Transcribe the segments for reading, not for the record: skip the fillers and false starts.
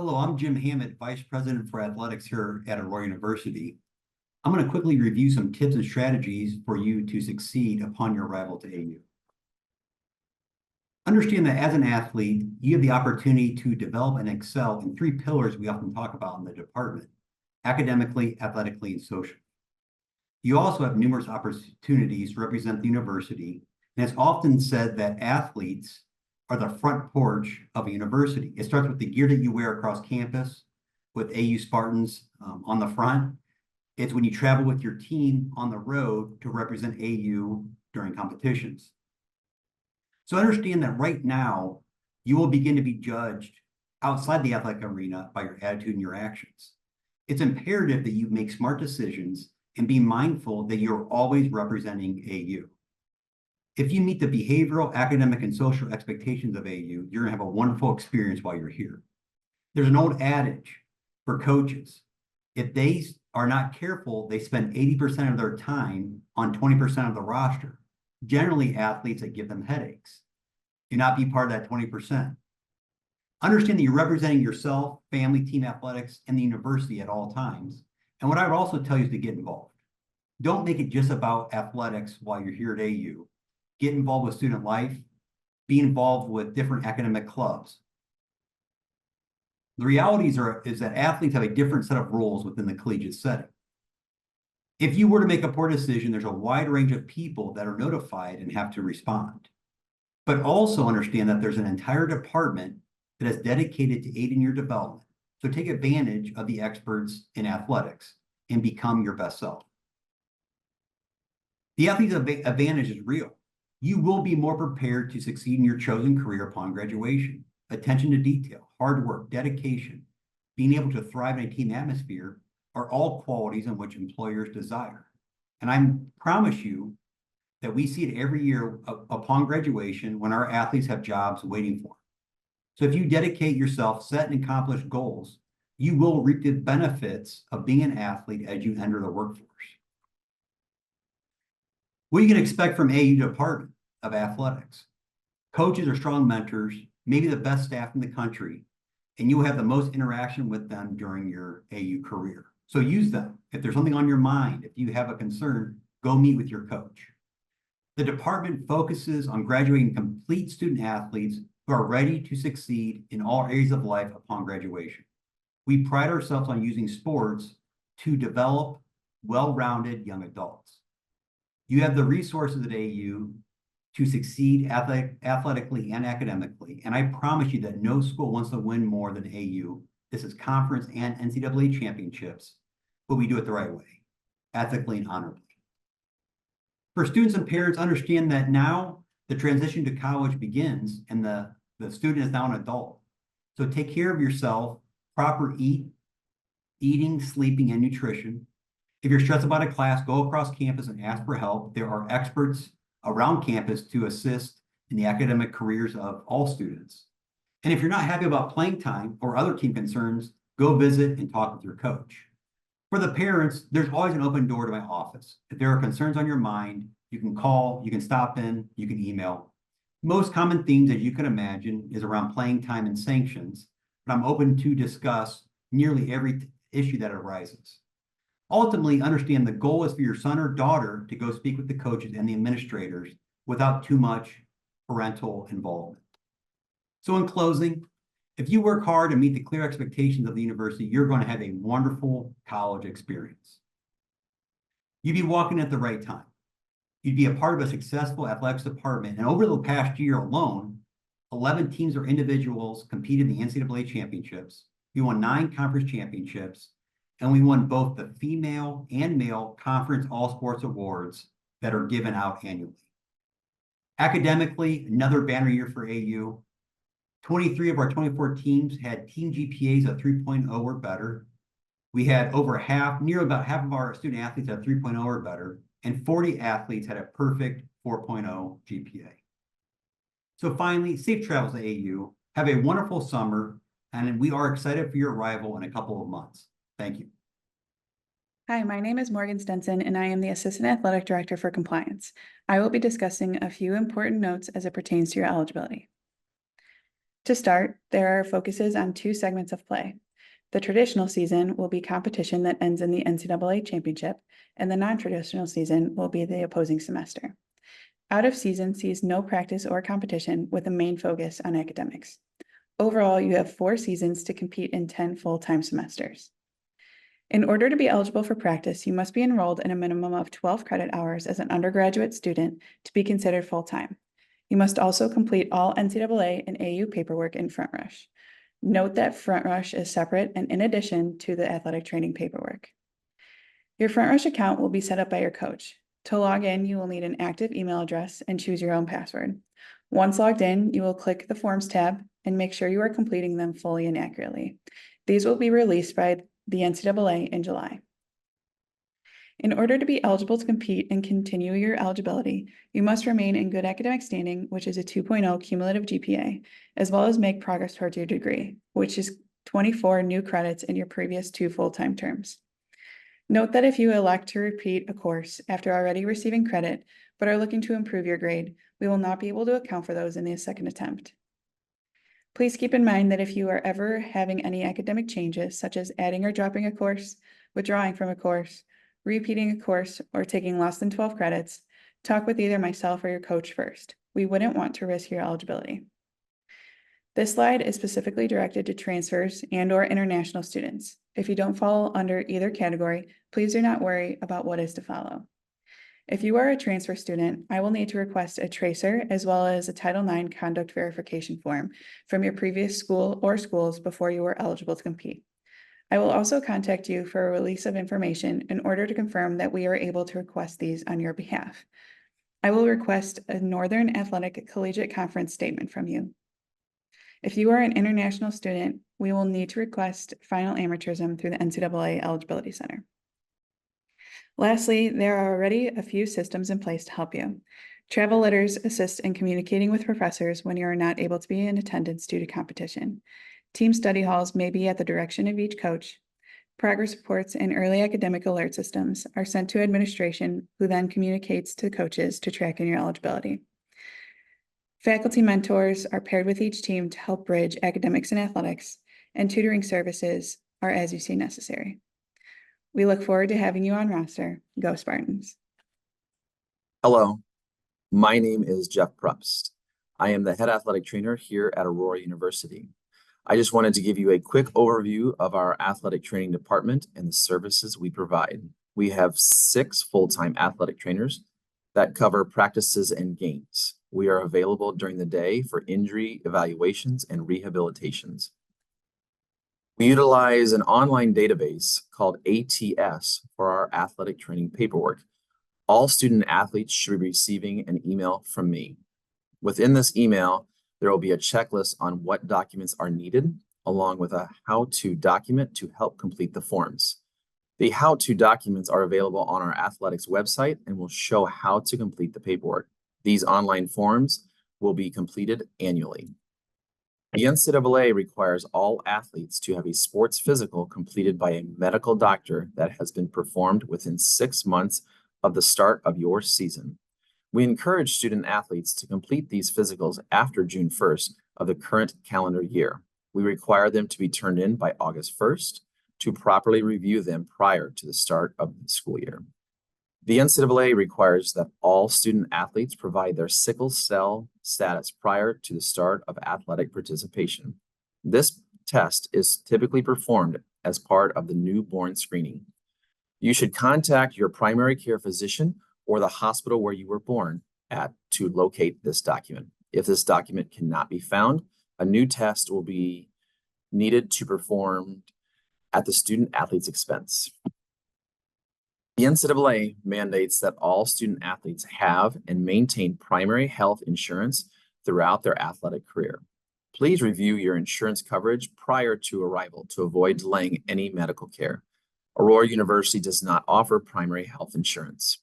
Hello, I'm Jim Hammett, Vice President for Athletics here at Aurora University. I'm going to quickly review some tips and strategies for you to succeed upon your arrival to AU. Understand that as an athlete, you have the opportunity to develop and excel in three pillars we often talk about in the department: academically, athletically, and socially. You also have numerous opportunities to represent the university, and it's often said that athletes are the front porch of a university. It starts with the gear that you wear across campus with AU Spartans on the front. It's when you travel with your team on the road to represent AU during competitions. So understand that right now, you will begin to be judged outside the athletic arena by your attitude and your actions. It's imperative that you make smart decisions and be mindful that you're always representing AU. If you meet the behavioral, academic, and social expectations of AU, you're going to have a wonderful experience while you're here. There's an old adage for coaches: if they are not careful, they spend 80% of their time on 20% of the roster, generally athletes that give them headaches. Do not be part of that 20%. Understand that you're representing yourself, family, team athletics, and the university at all times. And what I would also tell you is to get involved. Don't make it just about athletics while you're here at AU. Get involved with student life, be involved with different academic clubs. The realities is that athletes have a different set of rules within the collegiate setting. If you were to make a poor decision, there's a wide range of people that are notified and have to respond. But also understand that there's an entire department that is dedicated to aiding your development. So take advantage of the experts in athletics and become your best self. The athlete's advantage is real. You will be more prepared to succeed in your chosen career upon graduation. Attention to detail, hard work, dedication, being able to thrive in a team atmosphere are all qualities in which employers desire. And I promise you that we see it every year upon graduation when our athletes have jobs waiting for them. So if you dedicate yourself, set and accomplish goals, you will reap the benefits of being an athlete as you enter the workforce. What you can expect from AU Department of Athletics: coaches are strong mentors, maybe the best staff in the country, and you will have the most interaction with them during your AU career. So use them. If there's something on your mind, if you have a concern, go meet with your coach. The department focuses on graduating complete student athletes who are ready to succeed in all areas of life upon graduation. We pride ourselves on using sports to develop well-rounded young adults. You have the resources at AU to succeed athletically and academically, and I promise you that no school wants to win more than AU. This is conference and NCAA championships, but we do it the right way, ethically and honorably. For students and parents, understand that now the transition to college begins and the student is now an adult. So take care of yourself, proper eating, sleeping, and nutrition. If you're stressed about a class, go across campus and ask for help. There are experts around campus to assist in the academic careers of all students. And if you're not happy about playing time or other team concerns, go visit and talk with your coach. For the parents, there's always an open door to my office. If there are concerns on your mind, you can call, you can stop in, you can email. Most common themes, as you can imagine, is around playing time and sanctions, but I'm open to discuss nearly every issue that arises. Ultimately, understand the goal is for your son or daughter to go speak with the coaches and the administrators without too much parental involvement. So in closing, if you work hard and meet the clear expectations of the university, you're going to have a wonderful college experience. You'd be walking at the right time. You'd be a part of a successful athletics department. And over the past year alone, 11 teams or individuals competed in the NCAA championships. We won 9 conference championships, and we won both the female and male conference all sports awards that are given out annually. Academically, another banner year for AU. 23 of our 24 teams had team GPAs of 3.0 or better. We had nearly about half of our student athletes had 3.0 or better, and 40 athletes had a perfect 4.0 GPA. So finally, safe travels to AU. Have a wonderful summer, and we are excited for your arrival in a couple of months. Thank you. Hi, my name is Morgan Stenson, and I am the Assistant Athletic Director for Compliance. I will be discussing a few important notes as it pertains to your eligibility. To start, there are focuses on two segments of play. The traditional season will be competition that ends in the NCAA championship, and the non-traditional season will be the opposing semester. Out of season sees no practice or competition with a main focus on academics. Overall, you have 4 seasons to compete in 10 full-time semesters. In order to be eligible for practice, you must be enrolled in a minimum of 12 credit hours as an undergraduate student to be considered full-time. You must also complete all NCAA and AU paperwork in Front Rush. Note that Front Rush is separate and in addition to the athletic training paperwork. Your Front Rush account will be set up by your coach. To log in, you will need an active email address and choose your own password. Once logged in, you will click the Forms tab and make sure you are completing them fully and accurately. These will be released by the NCAA in July. In order to be eligible to compete and continue your eligibility, you must remain in good academic standing, which is a 2.0 cumulative GPA, as well as make progress towards your degree, which is 24 new credits in your previous 2 full-time terms. Note that if you elect to repeat a course after already receiving credit, but are looking to improve your grade, we will not be able to account for those in the second attempt. Please keep in mind that if you are ever having any academic changes, such as adding or dropping a course, withdrawing from a course, repeating a course, or taking less than 12 credits, talk with either myself or your coach first. We wouldn't want to risk your eligibility. This slide is specifically directed to transfers and/or international students. If you don't fall under either category, please do not worry about what is to follow. If you are a transfer student, I will need to request a tracer as well as a Title IX conduct verification form from your previous school or schools before you are eligible to compete. I will also contact you for a release of information in order to confirm that we are able to request these on your behalf. I will request a Northern Athletic Collegiate Conference statement from you. If you are an international student, we will need to request final amateurism through the NCAA Eligibility Center. Lastly, there are already a few systems in place to help you. Travel letters assist in communicating with professors when you are not able to be in attendance due to competition. Team study halls may be at the direction of each coach. Progress reports and early academic alert systems are sent to administration, who then communicates to coaches to track in your eligibility. Faculty mentors are paired with each team to help bridge academics and athletics, and tutoring services are as you see necessary. We look forward to having you on roster. Go Spartans. Hello, my name is Jeff Prupst. I am the head athletic trainer here at Aurora University. I just wanted to give you a quick overview of our athletic training department and the services we provide. We have 6 full-time athletic trainers that cover practices and games. We are available during the day for injury evaluations and rehabilitations. We utilize an online database called ATS for our athletic training paperwork. All student athletes should be receiving an email from me. Within this email, there will be a checklist on what documents are needed, along with a how-to document to help complete the forms. The how-to documents are available on our athletics website and will show how to complete the paperwork. These online forms will be completed annually. The NCAA requires all athletes to have a sports physical completed by a medical doctor that has been performed within 6 months of the start of your season. We encourage student athletes to complete these physicals after June 1st of the current calendar year. We require them to be turned in by August 1st to properly review them prior to the start of the school year. The NCAA requires that all student athletes provide their sickle cell status prior to the start of athletic participation. This test is typically performed as part of the newborn screening. You should contact your primary care physician or the hospital where you were born at to locate this document. If this document cannot be found, a new test will be needed to perform at the student athlete's expense. The NCAA mandates that all student athletes have and maintain primary health insurance throughout their athletic career. Please review your insurance coverage prior to arrival to avoid delaying any medical care. Aurora University does not offer primary health insurance.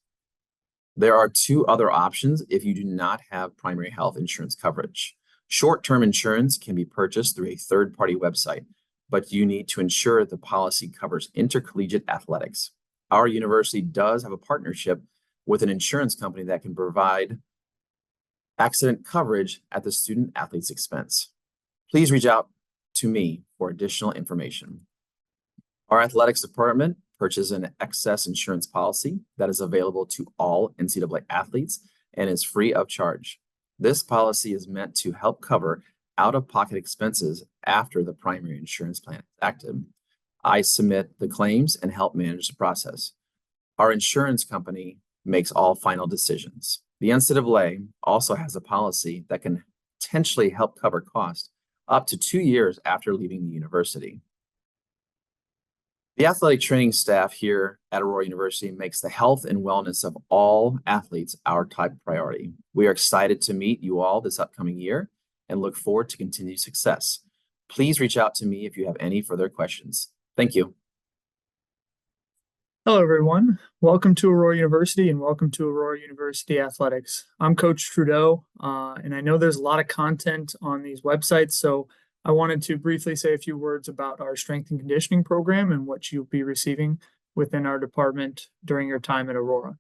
There are 2 other options if you do not have primary health insurance coverage. Short-term insurance can be purchased through a third-party website, but you need to ensure the policy covers intercollegiate athletics. Our university does have a partnership with an insurance company that can provide accident coverage at the student athlete's expense. Please reach out to me for additional information. Our athletics department purchases an excess insurance policy that is available to all NCAA athletes and is free of charge. This policy is meant to help cover out-of-pocket expenses after the primary insurance plan is active. I submit the claims and help manage the process. Our insurance company makes all final decisions. The NCAA also has a policy that can potentially help cover costs up to 2 years after leaving the university. The athletic training staff here at Aurora University makes the health and wellness of all athletes our top priority. We are excited to meet you all this upcoming year and look forward to continued success. Please reach out to me if you have any further questions. Thank you. Hello, everyone. Welcome to Aurora University and welcome to Aurora University Athletics. I'm Coach Trudeau, and I know there's a lot of content on these websites, so I wanted to briefly say a few words about our strength and conditioning program and what you'll be receiving within our department during your time at Aurora.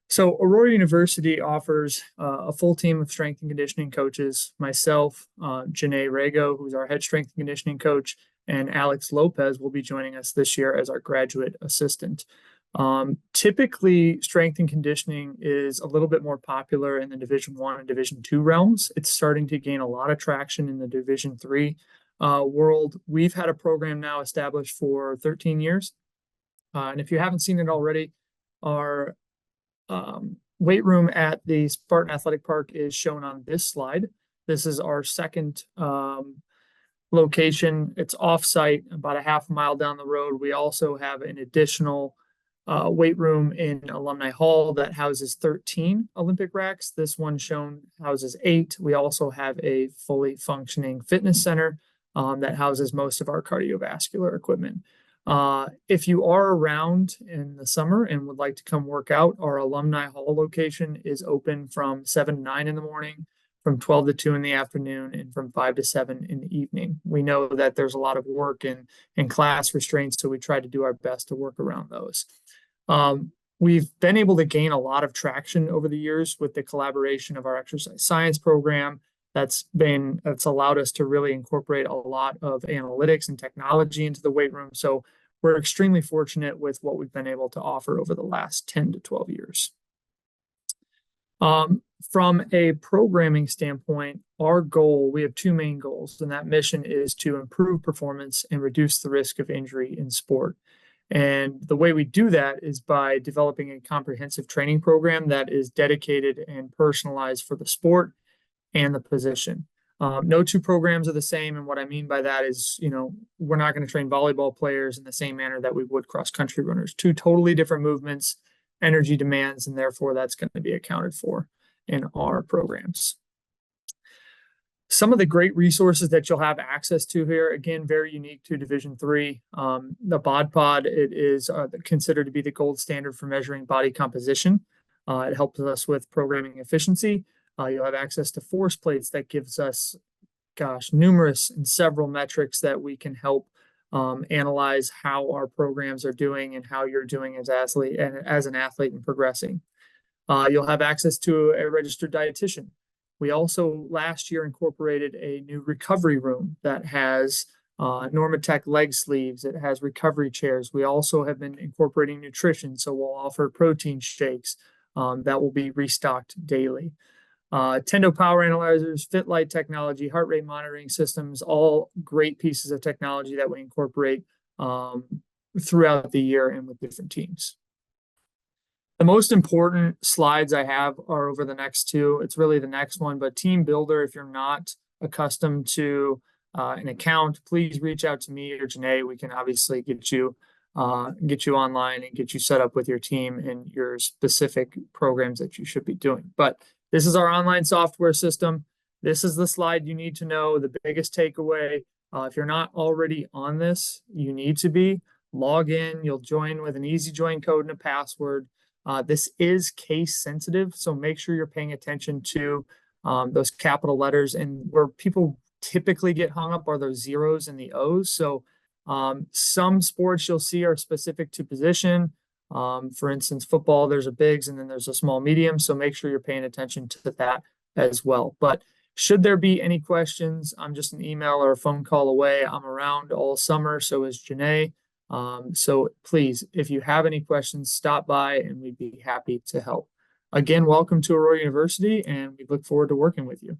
So Aurora University offers a full team of strength and conditioning coaches, myself, Janae Rago, who's our head strength and conditioning coach, and Alex Lopez will be joining us this year as our graduate assistant. Typically, strength and conditioning is a little bit more popular in the Division I and Division II realms. It's starting to gain a lot of traction in the Division III world. We've had a program now established for 13 years. And if you haven't seen it already, our weight room at the Spartan Athletic Park is shown on this slide. This is our second location. It's off-site, about a half mile down the road. We also have an additional weight room in Alumni Hall that houses 13 Olympic racks. This one shown houses 8. We also have a fully functioning fitness center that houses most of our cardiovascular equipment. If you are around in the summer and would like to come work out, our Alumni Hall location is open from 7 to 9 in the morning, from 12 to 2 in the afternoon, and from 5 to 7 in the evening. We know that there's a lot of work and class restraints, so we try to do our best to work around those. We've been able to gain a lot of traction over the years with the collaboration of our exercise science program. That's allowed us to really incorporate a lot of analytics and technology into the weight room. So we're extremely fortunate with what we've been able to offer over the last 10 to 12 years. From a programming standpoint, our goal, we have 2 main goals, and that mission is to improve performance and reduce the risk of injury in sport. And the way we do that is by developing a comprehensive training program that is dedicated and personalized for the sport and the position. No 2 programs are the same. And what I mean by that is, we're not going to train volleyball players in the same manner that we would cross-country runners. 2 totally different movements, energy demands, and therefore that's going to be accounted for in our programs. Some of the great resources that you'll have access to here, again, very unique to Division III. The bod pod, it is considered to be the gold standard for measuring body composition. It helps us with programming efficiency. You'll have access to force plates that gives us, numerous and several metrics that we can help analyze how our programs are doing and how you're doing as an athlete and progressing. You'll have access to a registered dietitian. We also last year incorporated a new recovery room that has Normatec leg sleeves. It has recovery chairs. We also have been incorporating nutrition, so we'll offer protein shakes that will be restocked daily. Tendo power analyzers, FitLight technology, heart rate monitoring systems, all great pieces of technology that we incorporate throughout the year and with different teams. The most important slides I have are over the next 2. It's really the next one, but Team Builder, if you're not accustomed to an account, please reach out to me or Janae. We can obviously get you online and get you set up with your team and your specific programs that you should be doing. But this is our online software system. This is the slide you need to know. The biggest takeaway, if you're not already on this, you need to be. Log in. You'll join with an easy join code and a password. This is case sensitive, so make sure you're paying attention to those capital letters. And where people typically get hung up are those zeros and the O's. So some sports you'll see are specific to position. For instance, football, there's a bigs and then there's a small medium. So make sure you're paying attention to that as well. But Should there be any questions, I'm just an email or a phone call away. I'm around all summer, so is Janae. So please, if you have any questions, stop by and we'd be happy to help. Again, welcome to Aurora University, and we look forward to working with you.